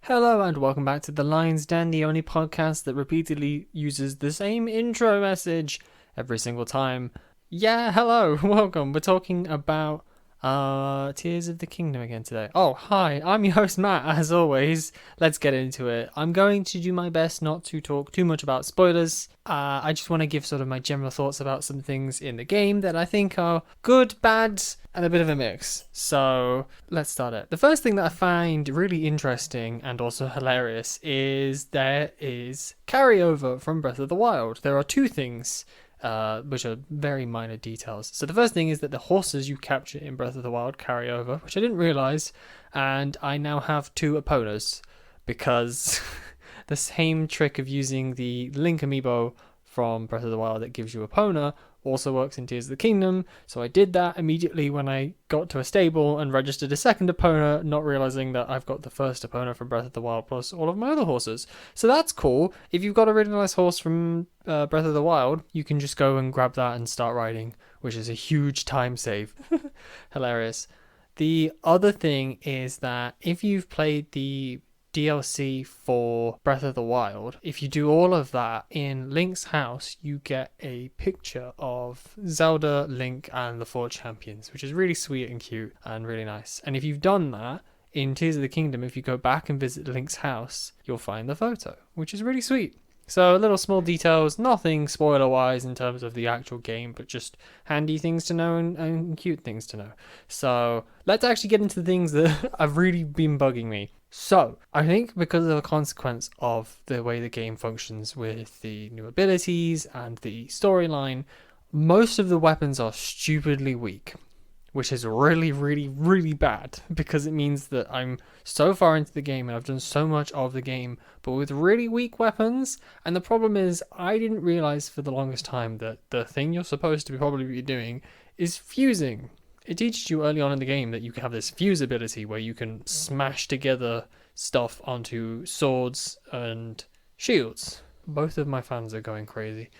Hello and welcome back to The Lion's Den, the only podcast that repeatedly uses the same intro message every single time. Yeah, hello, welcome. We're talking about Tears of the Kingdom again today. Oh, hi, I'm your host Matt, as always. Let's get into it. I'm going to do my best not to talk too much about spoilers. I just want to give sort of my general thoughts about some things in the game that I think are good, bad, and a bit of a mix. So let's start it. The first thing that I find really interesting and also hilarious is there is carryover from Breath of the Wild. There are two things which are very minor details. So the first thing is that the horses you capture in Breath of the Wild carry over, which I didn't realize, and I now have two Eponas because the same trick of using the Link amiibo from Breath of the Wild that gives you Epona also works in Tears of the Kingdom. So I did that immediately when I got to a stable and registered a second Epona, not realizing that I've got the first Epona from Breath of the Wild plus all of my other horses. So that's cool. If you've got a really nice horse from Breath of the Wild, you can just go and grab that and start riding, which is a huge time save. Hilarious. The other thing is that if you've played the DLC for Breath of the Wild, if you do all of that in Link's house, you get a picture of Zelda, Link, and the four champions, which is really sweet and cute and really nice. And if you've done that in Tears of the Kingdom, if you go back and visit Link's house, you'll find the photo, which is really sweet. So little small details, nothing spoiler-wise in terms of the actual game, but just handy things to know and cute things to know. So let's actually get into the things that have really been bugging me. So I think because of the consequence of the way the game functions with the new abilities and the storyline, most of the weapons are stupidly weak, which is really, really, really bad because it means that I'm so far into the game and I've done so much of the game, but with really weak weapons. And the problem is I didn't realize for the longest time that the thing you're supposed to probably be doing is fusing. It teaches you early on in the game that you can have this fuse ability where you can smash together stuff onto swords and shields. Both of my fans are going crazy.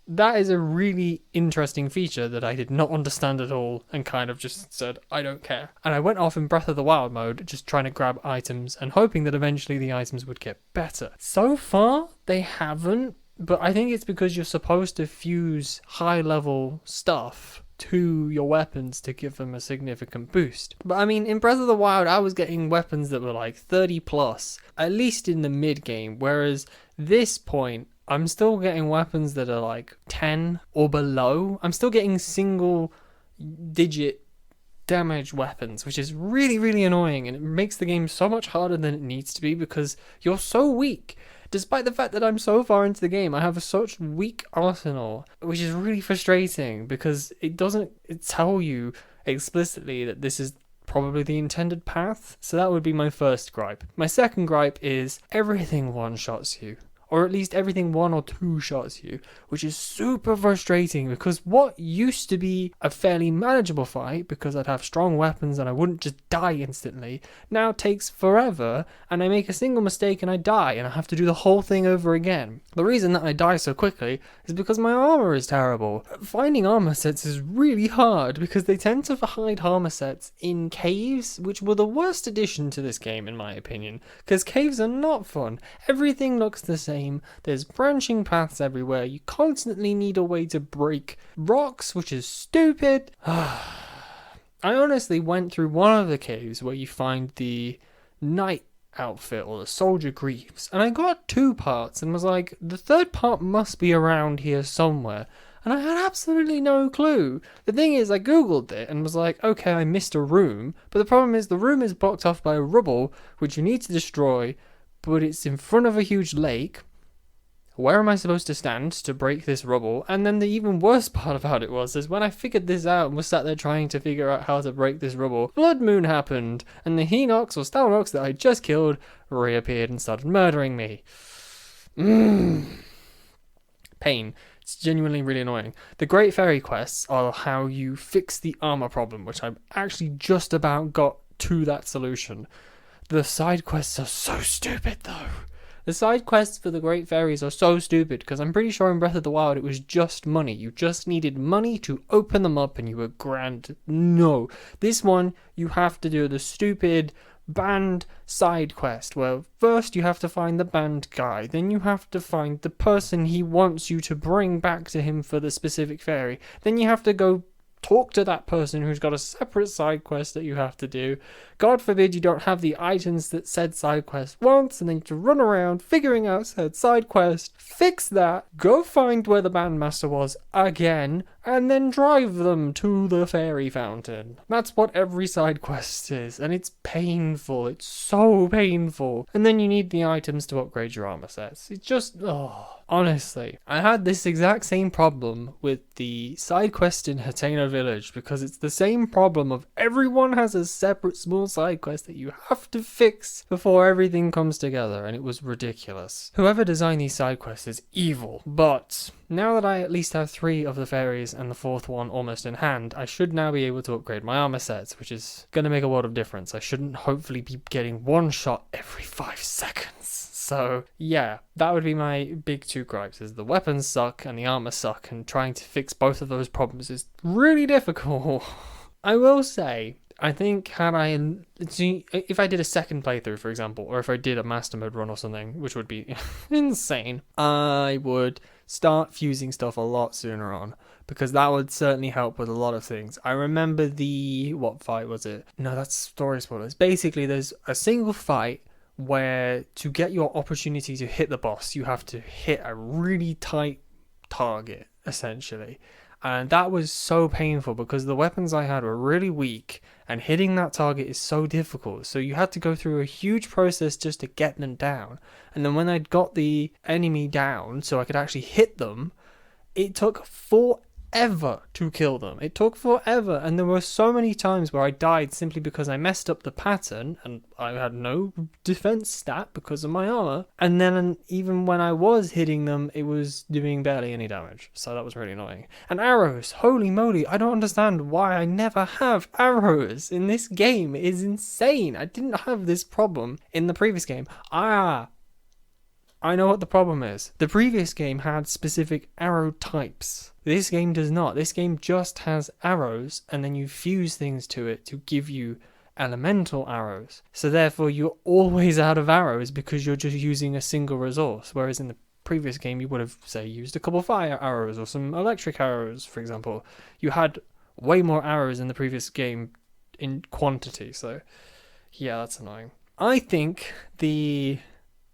That is a really interesting feature that I did not understand at all and kind of just said, I don't care. And I went off in Breath of the Wild mode, just trying to grab items and hoping that eventually the items would get better. So far, they haven't, but I think it's because you're supposed to fuse high-level stuff to your weapons to give them a significant boost. But I mean, in Breath of the Wild, I was getting weapons that were like 30 plus, at least in the mid-game, whereas this point, I'm still getting weapons that are like 10 or below. I'm still getting single-digit damage weapons, which is really, really annoying, and it makes the game so much harder than it needs to be because you're so weak. Despite the fact that I'm so far into the game, I have such weak arsenal, which is really frustrating because it doesn't tell you explicitly that this is probably the intended path. So that would be my first gripe. My second gripe is everything one-shots you. Or at least everything one or two shots you, which is super frustrating because what used to be a fairly manageable fight because I'd have strong weapons and I wouldn't just die instantly, now takes forever and I make a single mistake and I die and I have to do the whole thing over again. The reason that I die so quickly is because my armor is terrible. Finding armor sets is really hard because they tend to hide armor sets in caves, which were the worst addition to this game in my opinion, because caves are not fun. Everything looks the same. There's branching paths everywhere. You constantly need a way to break rocks, which is stupid. I honestly went through one of the caves where you find the knight outfit or the soldier greaves, and I got two parts and was like, the third part must be around here somewhere. And I had absolutely no clue. The thing is, I googled it and was like, okay, I missed a room, but the problem is the room is blocked off by rubble, which you need to destroy, but it's in front of a huge lake. Where am I supposed to stand to break this rubble? And then the even worse part about it is when I figured this out and was sat there trying to figure out how to break this rubble, Blood Moon happened, and the Hinox or Stalnox that I just killed reappeared and started murdering me. Pain. It's genuinely really annoying. The Great Fairy quests are how you fix the armor problem, which I've actually just about got to that solution. The side quests are so stupid though. The side quests for the Great Fairies are so stupid because I'm pretty sure in Breath of the Wild it was just money. You just needed money to open them up and you were grand. No. This one, you have to do the stupid band side quest where first you have to find the band guy, then you have to find the person he wants you to bring back to him for the specific fairy, then you have to go talk to that person who's got a separate side quest that you have to do. God forbid you don't have the items that said side quest wants, and then you have to run around figuring out said side quest, fix that, go find where the bandmaster was again, and then drive them to the fairy fountain. That's what every side quest is, and it's painful. It's so painful. And then you need the items to upgrade your armor sets. It's just, honestly, I had this exact same problem with the side quest in Hateno Village, because it's the same problem of everyone has a separate small side quest that you have to fix before everything comes together, and it was ridiculous. Whoever designed these side quests is evil, but now that I at least have 3 of the fairies and the 4th one almost in hand, I should now be able to upgrade my armor sets, which is going to make a world of difference. I shouldn't hopefully be getting one shot every 5 seconds. So yeah, that would be my big 2 gripes, is the weapons suck and the armor suck, and trying to fix both of those problems is really difficult. I will say, I think if I did a second playthrough, for example, or if I did a master mode run or something, which would be insane, I would start fusing stuff a lot sooner on, because that would certainly help with a lot of things. I remember what fight was it? No, that's story spoilers. Basically, there's a single fight where to get your opportunity to hit the boss, you have to hit a really tight target, essentially. And that was so painful because the weapons I had were really weak, and hitting that target is so difficult. So you had to go through a huge process just to get them down. And then when I'd got the enemy down so I could actually hit them, it took forever to kill them. It took forever, and there were so many times where I died simply because I messed up the pattern and I had no defense stat because of my armor, and then even when I was hitting them, it was doing barely any damage. So that was really annoying. And arrows, holy moly, I don't understand why I never have arrows in this game. It is insane. I didn't have this problem in the previous game. I know what the problem is. The previous game had specific arrow types. This game does not. This game just has arrows, and then you fuse things to it to give you elemental arrows. So therefore you're always out of arrows because you're just using a single resource. Whereas in the previous game you would have, say, used a couple fire arrows or some electric arrows, for example. You had way more arrows in the previous game in quantity. So yeah, that's annoying. I think the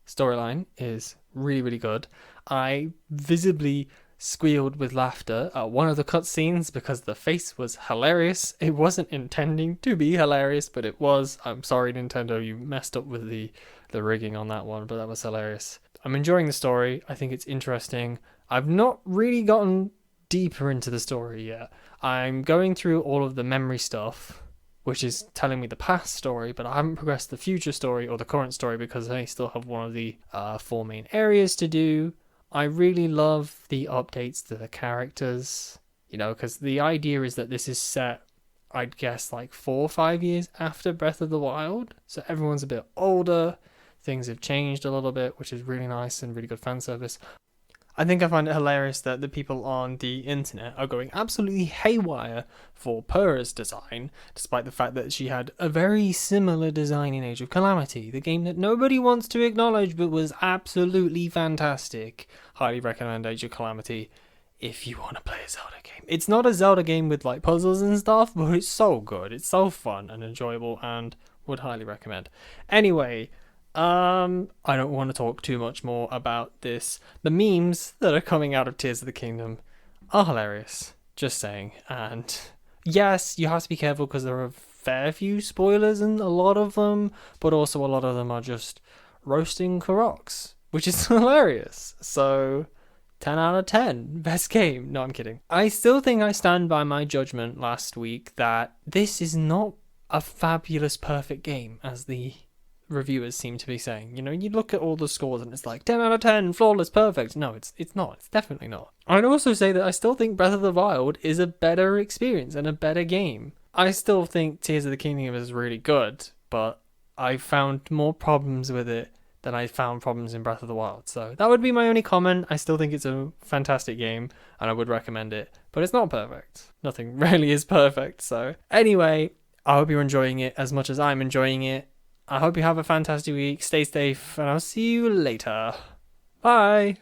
storyline is really, really good. I visibly squealed with laughter at one of the cutscenes because the face was hilarious. It wasn't intending to be hilarious, but it was. I'm sorry, Nintendo, you messed up with the rigging on that one, but that was hilarious. I'm enjoying the story. I think it's interesting. I've not really gotten deeper into the story yet. I'm going through all of the memory stuff, which is telling me the past story, but I haven't progressed the future story or the current story because I still have one of the 4 main areas to do. I really love the updates to the characters, because the idea is that this is set, I'd guess, like 4 or 5 years after Breath of the Wild. So everyone's a bit older, things have changed a little bit, which is really nice and really good fan service. I think I find it hilarious that the people on the internet are going absolutely haywire for Purah's design, despite the fact that she had a very similar design in Age of Calamity, the game that nobody wants to acknowledge but was absolutely fantastic. Highly recommend Age of Calamity if you want to play a Zelda game. It's not a Zelda game with like puzzles and stuff, but it's so good. It's so fun and enjoyable, and would highly recommend. Anyway, I don't want to talk too much more about this. The memes that are coming out of Tears of the Kingdom are hilarious, just saying. And yes, you have to be careful because there are a fair few spoilers in a lot of them, but also a lot of them are just roasting Karoks, which is hilarious. So 10 out of 10, best game. No, I'm kidding. I still think I stand by my judgment last week that this is not a fabulous perfect game, as the reviewers seem to be saying. You look at all the scores and it's like 10 out of 10, flawless, perfect. No, it's not. It's definitely not. I'd also say that I still think Breath of the Wild is a better experience and a better game. I still think Tears of the Kingdom is really good, but I found more problems with it than I found problems in Breath of the Wild. So that would be my only comment. I still think it's a fantastic game and I would recommend it, but it's not perfect. Nothing really is perfect. So anyway, I hope you're enjoying it as much as I'm enjoying it. I hope you have a fantastic week. Stay safe, and I'll see you later. Bye.